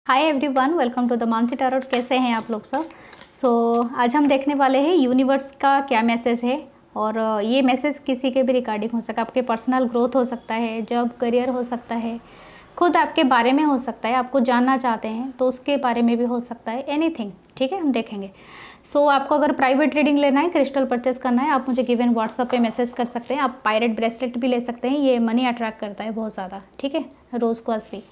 Hi everyone, welcome to the Mansi tarot. कैसे हैं आप लोग सब? आज हम देखने वाले हैं यूनिवर्स का क्या मैसेज है। और ये मैसेज किसी के भी रिगार्डिंग हो सकता है। आपके पर्सनल ग्रोथ हो सकता है, जॉब करियर हो सकता है, खुद आपके बारे में हो सकता है, आपको जानना चाहते हैं तो उसके बारे में भी हो सकता है, एनीथिंग। ठीक है, हम देखेंगे। आपको अगर प्राइवेट रीडिंग लेना है, क्रिस्टल परचेस करना है, आप मुझे गिवन व्हाट्सअप पे मैसेज कर सकते हैं। आप पायरेट ब्रेसलेट भी ले सकते हैं, ये मनी अट्रैक्ट करता है बहुत ज़्यादा। ठीक है, रोज़ क्वार्ट्ज भी।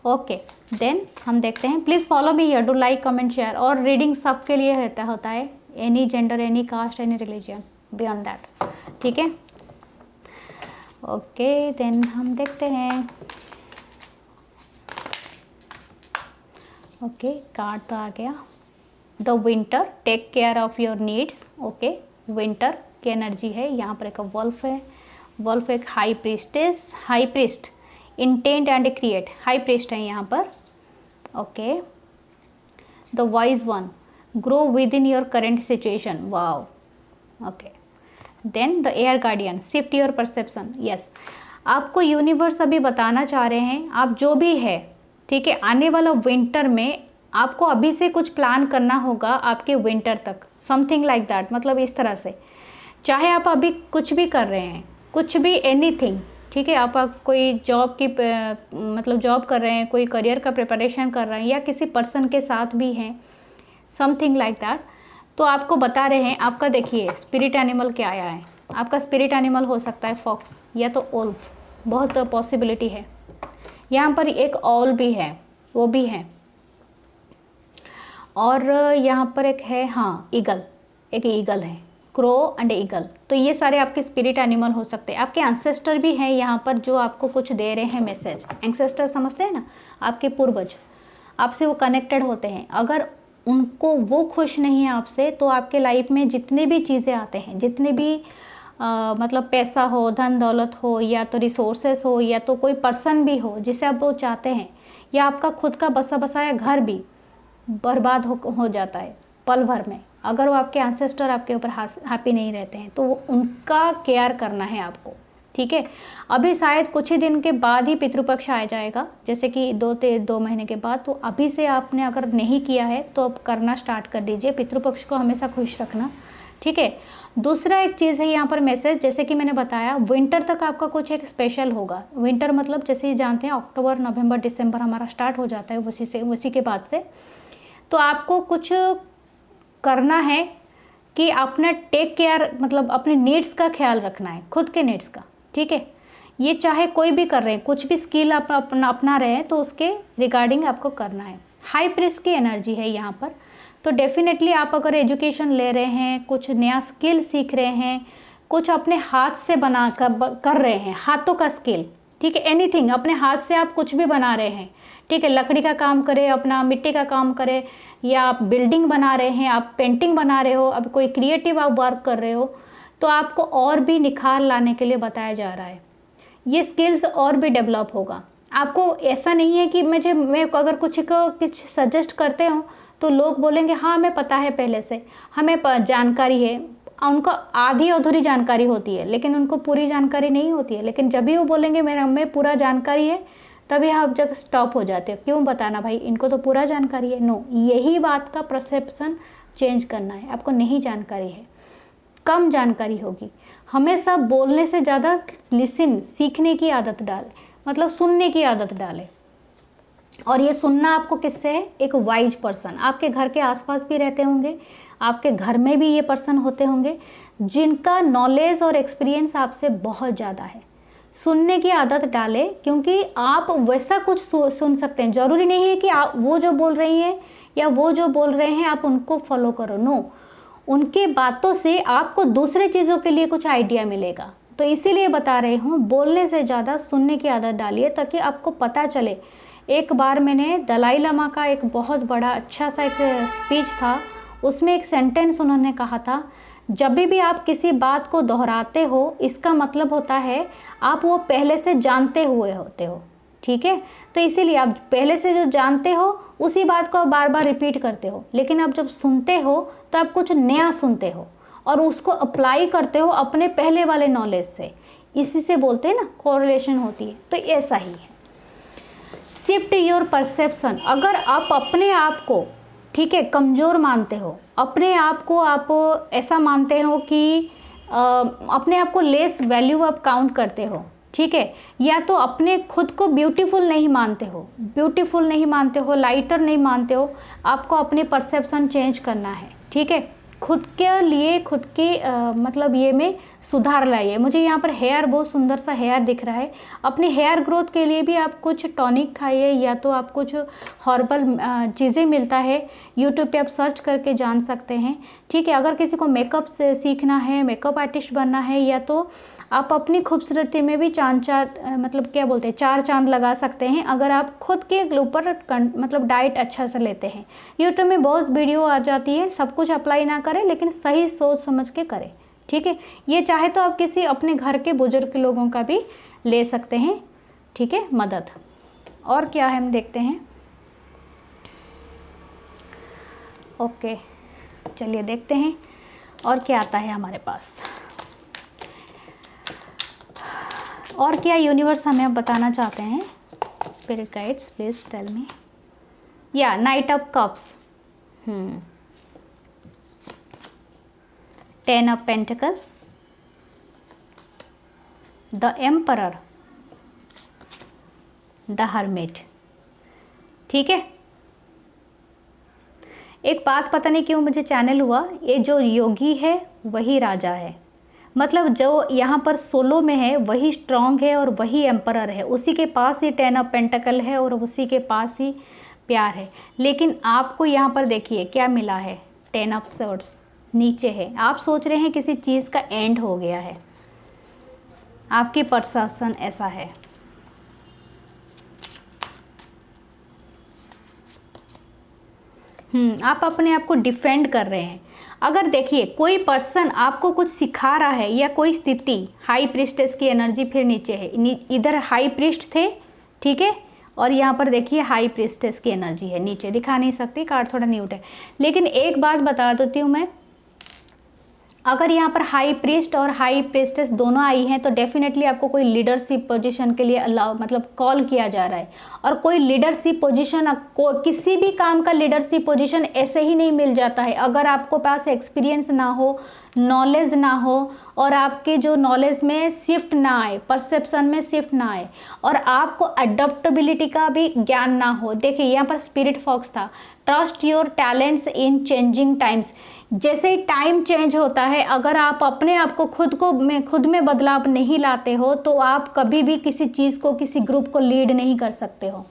ओके, देन हम देखते हैं। Please follow me here, do like comment share. और रीडिंग सबके लिए होता है, any gender, any caste, any religion, beyond that. ठीक है, ओके, देन हम देखते हैं। ओके, कार्ड तो आ गया। The winter, take care of your needs. Okay, winter की एनर्जी है। यहाँ पर एक वल्फ है। वल्फ एक high priestess, high priest, intent and create, high priest है यहाँ पर। Okay, the wise one, grow within your current situation. Wow, okay. Then the air guardian, shift your perception. Yes, आपको universe अभी बताना चाह रहे हैं, आप जो भी है, ठीक है, आने वाला विंटर में आपको अभी से कुछ प्लान करना होगा आपके विंटर तक, समथिंग लाइक दैट। मतलब इस तरह से, चाहे आप अभी कुछ भी कर रहे हैं, कुछ भी, एनीथिंग। ठीक है, आप कोई जॉब की मतलब जॉब कर रहे हैं, कोई करियर का प्रिपरेशन कर रहे हैं, या किसी पर्सन के साथ भी हैं, समथिंग लाइक दैट। तो आपको बता रहे हैं, आपका देखिए स्पिरिट एनिमल क्या आया है। आपका स्पिरिट एनिमल हो सकता है फॉक्स या तो ओल्फ, बहुत पॉसिबिलिटी है। यहाँ पर एक ऑल भी है, वो भी है। और यहाँ पर एक है, हाँ, ईगल, एक ईगल है, क्रो एंड ईगल। तो ये सारे आपके स्पिरिट एनिमल हो सकते हैं। आपके एंसेस्टर भी हैं यहाँ पर, जो आपको कुछ दे रहे हैं मैसेज। एंसेस्टर समझते हैं ना, आपके पूर्वज, आपसे वो कनेक्टेड होते हैं। अगर उनको, वो खुश नहीं है आपसे, तो आपके लाइफ में जितने भी चीज़ें आते हैं, जितने भी मतलब पैसा हो, धन दौलत हो, या तो रिसोर्सेस हो, या तो कोई पर्सन भी हो जिसे आप वो चाहते हैं, या आपका खुद का बसा बसाया घर भी बर्बाद हो जाता है पल भर में। अगर वो आपके एंसेस्टर आपके ऊपर हैप्पी नहीं रहते हैं, तो वो उनका केयर करना है आपको। ठीक है, अभी शायद कुछ ही दिन के बाद ही पितृपक्ष आ जाएगा, जैसे कि 2 महीने के बाद। तो अभी से आपने अगर नहीं किया है तो अब करना स्टार्ट कर दीजिए। पितृपक्ष को हमेशा खुश रखना। ठीक है, दूसरा एक चीज़ है यहाँ पर मैसेज, जैसे कि मैंने बताया, विंटर तक आपका कुछ एक स्पेशल होगा। विंटर मतलब जैसे ही जानते हैं, अक्टूबर, नवंबर, दिसंबर हमारा स्टार्ट हो जाता है उसी के बाद से। तो आपको कुछ करना है कि अपना टेक केयर, मतलब अपने नीड्स का ख्याल रखना है, खुद के नीड्स का। ठीक है, ये चाहे कोई भी कर रहे हैं, कुछ भी स्किल आप अपना रहे हैं, तो उसके रिगार्डिंग आपको करना है। हाई प्रेस की एनर्जी है यहाँ पर। तो डेफिनेटली आप अगर एजुकेशन ले रहे हैं, कुछ नया स्किल सीख रहे हैं, कुछ अपने हाथ से बना कर रहे हैं, हाथों का स्किल। ठीक है, एनीथिंग, अपने हाथ से आप कुछ भी बना रहे हैं। ठीक है, लकड़ी का काम करें, अपना मिट्टी का काम करें, या आप बिल्डिंग बना रहे हैं, आप पेंटिंग बना रहे हो, अब कोई क्रिएटिव आप वर्क कर रहे हो, तो आपको और भी निखार लाने के लिए बताया जा रहा है। ये स्किल्स और भी डेवलप होगा। आपको ऐसा नहीं है कि मैं अगर कुछ सजेस्ट करते हो तो लोग बोलेंगे हाँ हमें पता है पहले से, हमें जानकारी है। उनको आधी अधूरी जानकारी होती है, लेकिन उनको पूरी जानकारी नहीं होती है। लेकिन जब भी वो बोलेंगे हमें पूरा जानकारी है, तभी आप जब स्टॉप हो जाते हो। क्यों बताना भाई, इनको तो पूरा जानकारी है। नो, यही बात का परसेप्शन चेंज करना है। आपको नहीं जानकारी है, कम जानकारी होगी। हमेशा बोलने से ज़्यादा लिसन, सीखने की आदत डालें, मतलब सुनने की आदत डालें। और ये सुनना आपको किससे है? एक वाइज पर्सन, आपके घर के आसपास भी रहते होंगे, आपके घर में भी ये पर्सन होते होंगे, जिनका नॉलेज और एक्सपीरियंस आपसे बहुत ज़्यादा है। सुनने की आदत डालें, क्योंकि आप वैसा कुछ सुन सकते हैं। ज़रूरी नहीं है कि आप वो जो बोल रही हैं या वो जो बोल रहे हैं आप उनको फॉलो करो। नो, उनके बातों से आपको दूसरे चीज़ों के लिए कुछ आइडिया मिलेगा। तो इसीलिए बता रही हूँ, बोलने से ज़्यादा सुनने की आदत डालिए, ताकि आपको पता चले। एक बार मैंने दलाई लामा का एक बहुत बड़ा अच्छा सा एक स्पीच था, उसमें एक सेंटेंस उन्होंने कहा था, जब भी आप किसी बात को दोहराते हो, इसका मतलब होता है आप वो पहले से जानते हुए होते हो। ठीक है, तो इसीलिए आप पहले से जो जानते हो उसी बात को बार बार रिपीट करते हो। लेकिन आप जब सुनते हो तो आप कुछ नया सुनते हो और उसको अप्लाई करते हो अपने पहले वाले नॉलेज से। इसी से बोलते हैं ना, कोरिलेशन होती है। तो ऐसा ही है। Shift your perception. अगर आप अपने आप को, ठीक है, कमज़ोर मानते हो, अपने आप को आप ऐसा मानते हो कि अपने आप को लेस वैल्यू आप काउंट करते हो, ठीक है, या तो अपने खुद को ब्यूटीफुल नहीं मानते हो, लाइटर नहीं मानते हो, आपको अपने परसेप्शन चेंज करना है, ठीक है। खुद के लिए खुद के मतलब ये में सुधार लाइए। मुझे यहाँ पर हेयर, बहुत सुंदर सा हेयर दिख रहा है। अपने हेयर ग्रोथ के लिए भी आप कुछ टॉनिक खाइए, या तो आप कुछ हर्बल चीज़ें मिलता है, यूट्यूब पे आप सर्च करके जान सकते हैं, ठीक है। अगर किसी को मेकअप से सीखना है, मेकअप आर्टिस्ट बनना है, या तो आप अपनी खूबसूरती में भी मतलब क्या बोलते हैं, 4 चांद लगा सकते हैं अगर आप खुद के ऊपर मतलब डाइट अच्छा से लेते हैं। यूट्यूब में बहुत वीडियो आ जाती है, सब कुछ अप्लाई ना करें, लेकिन सही सोच समझ के करें, ठीक है। ये चाहे तो आप किसी अपने घर के बुजुर्ग लोगों का भी ले सकते हैं, ठीक है, मदद। और क्या है हम देखते हैं। ओके, चलिए देखते हैं और क्या आता है हमारे पास, और क्या यूनिवर्स हमें अब बताना चाहते हैं। Spirit guides please tell me. या knight of cups, 10 of pentacle, the emperor, the hermit, ठीक है। एक बात पता नहीं क्यों मुझे चैनल हुआ, ये जो योगी है वही राजा है, मतलब जो यहाँ पर सोलो में है वही स्ट्रांग है और वही एम्परर है, उसी के पास ही 10 ऑफ पेंटिकल है और उसी के पास ही प्यार है। लेकिन आपको यहाँ पर देखिए क्या मिला है, 10 ऑफ स्वॉर्ड्स नीचे है। आप सोच रहे हैं किसी चीज़ का एंड हो गया है, आपकी परसेप्शन ऐसा है। आप अपने आप को डिफेंड कर रहे हैं। अगर देखिए कोई पर्सन आपको कुछ सिखा रहा है, या कोई स्थिति, हाई प्रिस्टेस की एनर्जी फिर नीचे है, इधर हाई प्रिस्ट थे, ठीक है, और यहाँ पर देखिए हाई प्रिस्टेस की एनर्जी है नीचे, दिखा नहीं सकती, कार्ड थोड़ा म्यूट है। लेकिन एक बात बता देती हूँ मैं, अगर यहाँ पर हाई प्रीस्ट और हाई प्रीस्टेस दोनों आई हैं तो डेफिनेटली आपको कोई लीडरशिप पोजीशन के लिए अलाउ मतलब कॉल किया जा रहा है। और कोई लीडरशिप पोजीशन, किसी भी काम का लीडरशिप पोजीशन ऐसे ही नहीं मिल जाता है। अगर आपको पास एक्सपीरियंस ना हो, नॉलेज ना हो, और आपके जो नॉलेज में शिफ्ट ना आए, परसेप्शन में शिफ्ट ना आए, और आपको अडोप्टेबिलिटी का भी ज्ञान ना हो। देखिए यहाँ पर स्पिरिट फॉक्स था, trust your talents in changing times. जैसे ही टाइम चेंज होता है, अगर आप अपने आप को खुद में बदलाव नहीं लाते हो तो आप कभी भी किसी चीज़ को, किसी ग्रुप को लीड नहीं कर सकते हो।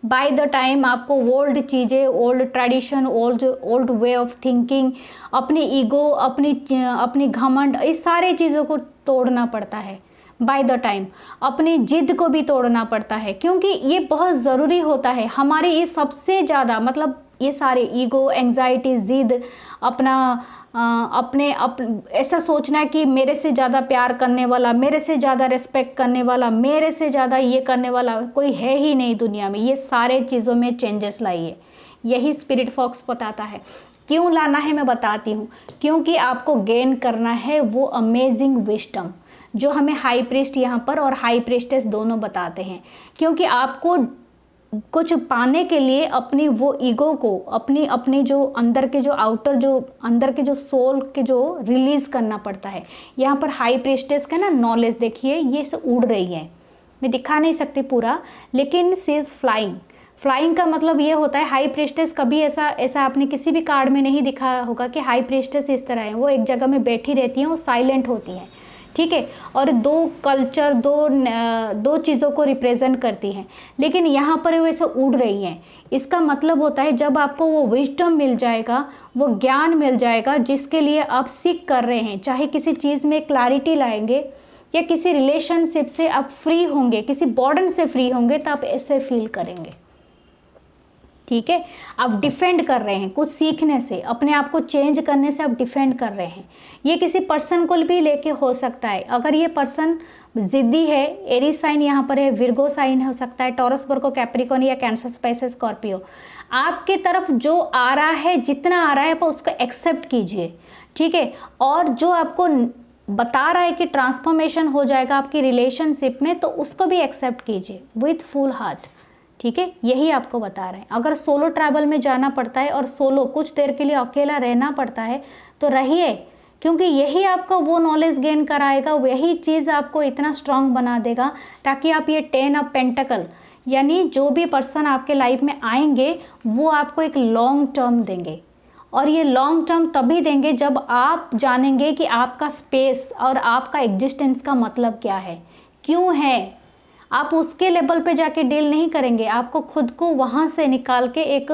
बाय द टाइम आपको ओल्ड चीज़ें, old tradition, old way of thinking, अपनी ईगो, अपनी घमंड, इस सारे चीज़ों को तोड़ना पड़ता है। बाय द टाइम अपनी जिद को भी तोड़ना पड़ता है, क्योंकि ये बहुत ज़रूरी होता है। हमारे ये सबसे ज़्यादा मतलब ये सारे ईगो, एंजाइटी, जिद, ऐसा सोचना कि मेरे से ज़्यादा प्यार करने वाला, मेरे से ज़्यादा रिस्पेक्ट करने वाला, मेरे से ज़्यादा ये करने वाला कोई है ही नहीं दुनिया में। ये सारे चीज़ों में चेंजेस लाइए, यही स्पिरिट फॉक्स बताता है। क्यों लाना है मैं बताती हूँ, क्योंकि आपको गेन करना है वो अमेजिंग विजडम जो हमें हाई प्रीस्ट यहाँ पर और हाई प्रीस्टेस दोनों बताते हैं। क्योंकि आपको कुछ पाने के लिए अपनी वो ईगो को, अपनी जो अंदर के जो आउटर, जो अंदर के जो सोल के जो रिलीज़ करना पड़ता है। यहाँ पर हाई प्रीस्टेस का ना नॉलेज देखिए, ये से उड़ रही है, मैं दिखा नहीं सकती पूरा, लेकिन सी इज़ फ्लाइंग का मतलब ये होता है, हाई प्रीस्टेस कभी ऐसा आपने किसी भी कार्ड में नहीं दिखा होगा कि हाई प्रीस्टेस इस तरह है। वो एक जगह में बैठी रहती हैं, वो साइलेंट होती हैं, ठीक है, और दो कल्चर, दो चीज़ों को रिप्रेजेंट करती हैं। लेकिन यहाँ पर वैसे उड़ रही हैं। इसका मतलब होता है जब आपको वो विजडम मिल जाएगा, वो ज्ञान मिल जाएगा जिसके लिए आप सीख कर रहे हैं, चाहे किसी चीज़ में क्लैरिटी लाएंगे या किसी रिलेशनशिप से आप फ्री होंगे, किसी बर्डन से फ्री होंगे, तो आप ऐसे फील करेंगे, ठीक है। आप डिफेंड कर रहे हैं, कुछ सीखने से, अपने आप को चेंज करने से आप डिफेंड कर रहे हैं। ये किसी पर्सन को भी लेके हो सकता है। अगर ये पर्सन जिद्दी है, एरीज साइन यहाँ पर है, विर्गो साइन हो सकता है, टॉरस, वर्गो, कैप्रिकॉर्न या कैंसर, स्पाइसेस, स्कॉर्पियो। आपके तरफ जो आ रहा है, जितना आ रहा है, आप उसको एक्सेप्ट कीजिए, ठीक है। और जो आपको बता रहा है कि ट्रांसफॉर्मेशन हो जाएगा आपकी रिलेशनशिप में, तो उसको भी एक्सेप्ट कीजिए विथ फुल हार्ट, ठीक है, यही आपको बता रहे हैं। अगर सोलो ट्रैवल में जाना पड़ता है और सोलो कुछ देर के लिए अकेला रहना पड़ता है तो रहिए, क्योंकि यही आपको वो नॉलेज गेन कराएगा, वही चीज़ आपको इतना स्ट्रांग बना देगा ताकि आप ये 10 ऑफ पेंटिकल यानी जो भी पर्सन आपके लाइफ में आएंगे वो आपको एक लॉन्ग टर्म देंगे। और ये लॉन्ग टर्म तभी देंगे जब आप जानेंगे कि आपका स्पेस और आपका एग्जिस्टेंस का मतलब क्या है, क्यों है। आप उसके लेवल पे जाके डील नहीं करेंगे, आपको खुद को वहाँ से निकाल के एक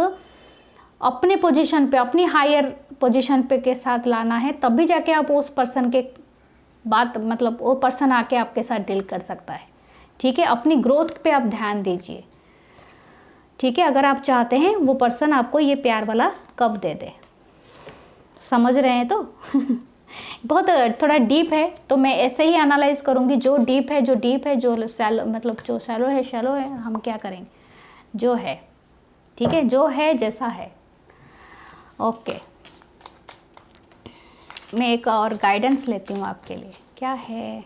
अपने पोजीशन पे, अपनी हायर पोजीशन पे के साथ लाना है, तभी जाके आप उस पर्सन के बात मतलब वो पर्सन आके आपके साथ डील कर सकता है। ठीक है, अपनी ग्रोथ पे आप ध्यान दीजिए। ठीक है, अगर आप चाहते हैं वो पर्सन आपको ये प्यार वाला कब दे दे। समझ रहे हैं तो बहुत थोड़ा डीप है, तो मैं ऐसे ही एनालाइज करूँगी। जो डीप है, जो शैलो मतलब जो शैलो है हम क्या करेंगे, जो है ठीक है, जो है जैसा है। ओके, मैं एक और गाइडेंस लेती हूँ आपके लिए। क्या है,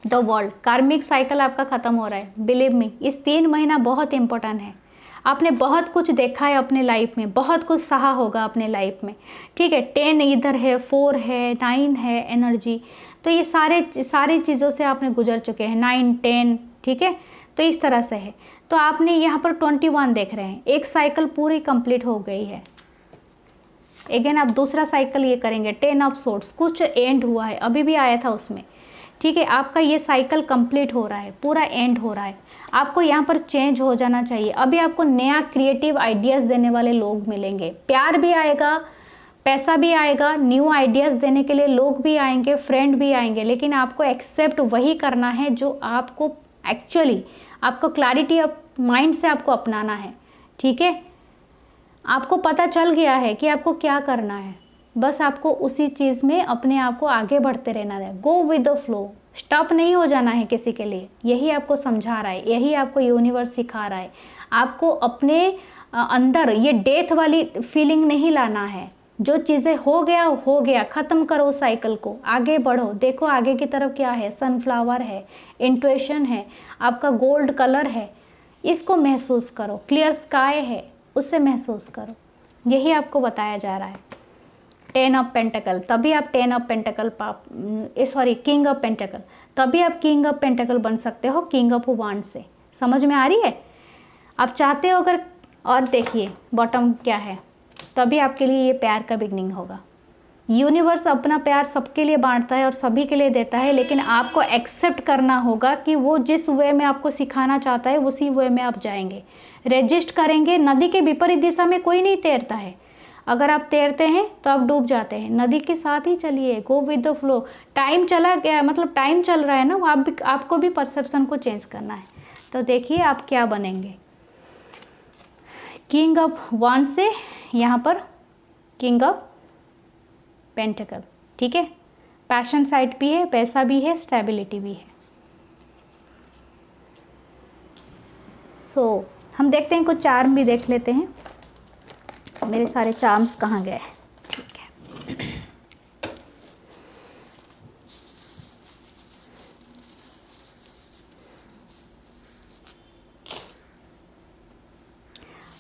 द वर्ल्ड कार्मिक साइकिल आपका ख़त्म हो रहा है। बिलीव मी, इस 3 महीना बहुत इंपॉर्टेंट है। आपने बहुत कुछ देखा है अपने लाइफ में, बहुत कुछ सहा होगा अपने लाइफ में। ठीक है, 10 इधर है, 4 है, 9 है एनर्जी, तो ये सारी चीज़ों से आपने गुजर चुके हैं। 9 10 ठीक है, तो इस तरह से है। तो आपने यहाँ पर 21 देख रहे हैं, एक साइकिल पूरी कंप्लीट हो गई है। अगेन आप दूसरा साइकिल ये करेंगे। 10 ऑफ सोर्ड्स, कुछ एंड हुआ है, अभी भी आया था उसमें। ठीक है, आपका ये साइकिल कंप्लीट हो रहा है, पूरा एंड हो रहा है। आपको यहाँ पर चेंज हो जाना चाहिए। अभी आपको नया क्रिएटिव आइडियाज़ देने वाले लोग मिलेंगे, प्यार भी आएगा, पैसा भी आएगा, न्यू आइडियाज़ देने के लिए लोग भी आएंगे, फ्रेंड भी आएंगे। लेकिन आपको एक्सेप्ट वही करना है जो आपको एक्चुअली, आपको क्लैरिटी ऑफ माइंड से आपको अपनाना है। ठीक है, आपको पता चल गया है कि आपको क्या करना है, बस आपको उसी चीज़ में अपने आप को आगे बढ़ते रहना है। Go with the flow, stop नहीं हो जाना है किसी के लिए। यही आपको समझा रहा है, यही आपको यूनिवर्स सिखा रहा है। आपको अपने अंदर ये डेथ वाली फीलिंग नहीं लाना है। जो चीज़ें हो गया, ख़त्म करो साइकिल को, आगे बढ़ो। देखो आगे की तरफ क्या है, सनफ्लावर है, इंट्यूशन है, आपका गोल्ड कलर है, इसको महसूस करो। क्लियर स्काई है, उससे महसूस करो। यही आपको बताया जा रहा है। 10 ऑफ पेंटिकल, तभी आप 10 of pentacle king of pentacle, तभी आप किंग ऑफ पेंटिकल बन सकते हो किंग ऑफ वांड से। समझ में आ रही है? आप चाहते हो अगर, और देखिए बॉटम क्या है, तभी आपके लिए ये प्यार का बिगनिंग होगा। यूनिवर्स अपना प्यार सबके लिए बांटता है और सभी के लिए देता है, लेकिन आपको एक्सेप्ट करना होगा कि वो जिस वे में आपको सिखाना चाहता है उसी वे में आप जाएंगे। रेजिस्ट करेंगे, नदी के विपरीत दिशा में कोई नहीं तैरता है। अगर आप तैरते हैं तो आप डूब जाते हैं। नदी के साथ ही चलिए, go with the flow. Time चला गया, मतलब टाइम चल रहा है ना, आपको भी परसेप्शन को चेंज करना है। तो देखिए आप क्या बनेंगे, किंग ऑफ वांड से यहाँ पर किंग ऑफ पेंटिकल। ठीक है, पैशन साइड भी है, पैसा भी है, स्टेबिलिटी भी है। सो हम देखते हैं, कुछ चार्म भी देख लेते हैं। मेरे सारे चार्म्स कहाँ गए? ठीक है,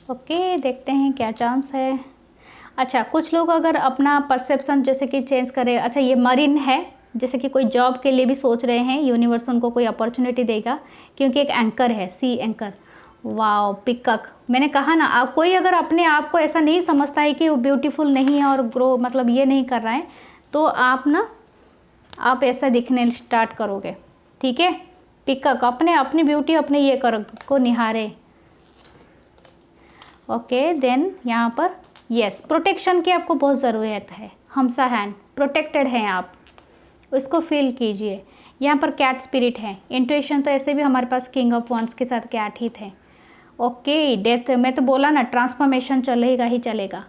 ओके, देखते हैं क्या चार्म्स है। अच्छा, कुछ लोग अगर अपना परसेप्शन जैसे कि चेंज करें, अच्छा ये मरीन है, जैसे कि कोई जॉब के लिए भी सोच रहे हैं, यूनिवर्स उनको कोई अपॉर्चुनिटी देगा, क्योंकि एक एंकर है, सी एंकर। Wow, pickup. मैंने कहा ना, आप कोई अगर अपने आप को ऐसा नहीं समझता है कि वो ब्यूटीफुल नहीं है और ग्रो मतलब ये नहीं कर रहा है, तो आप ऐसा दिखने स्टार्ट करोगे। ठीक है, पिकअप, अपनी ब्यूटी अपने ये को निहारे। ओके, देन यहाँ पर यस, प्रोटेक्शन की आपको बहुत ज़रूरत है। हमसा हैंड, प्रोटेक्टेड हैं आप, उसको फील कीजिए। यहाँ पर कैट स्पिरिट है, इंट्यूशन तो ऐसे भी हमारे पास किंग ऑफ वांड्स के साथ कैट ही थे। ओके, डेथ, मैं तो बोला ना, ट्रांसफॉर्मेशन चलेगा ही चलेगा।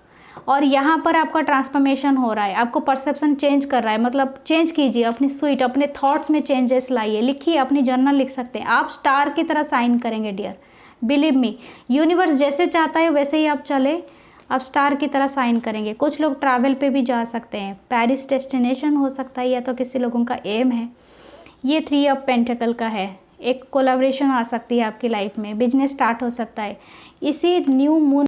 और यहाँ पर आपका ट्रांसफॉर्मेशन हो रहा है, आपको परसेप्शन चेंज कर रहा है, मतलब चेंज कीजिए अपनी स्वीट, अपने थॉट्स में चेंजेस लाइए। लिखिए, अपनी जर्नल लिख सकते हैं आप, स्टार की तरह साइन करेंगे डियर। बिलीव मी, यूनिवर्स जैसे चाहता है वैसे ही आप चले, आप स्टार की तरह साइन करेंगे। कुछ लोग ट्रैवल पे भी जा सकते हैं, पेरिस डेस्टिनेशन हो सकता है, या तो किसी लोगों का एम है। ये 3 ऑफ पेंटिकल का है, एक कोलैबोरेशन आ सकती है आपकी लाइफ में, बिजनेस स्टार्ट हो सकता है। इसी न्यू मून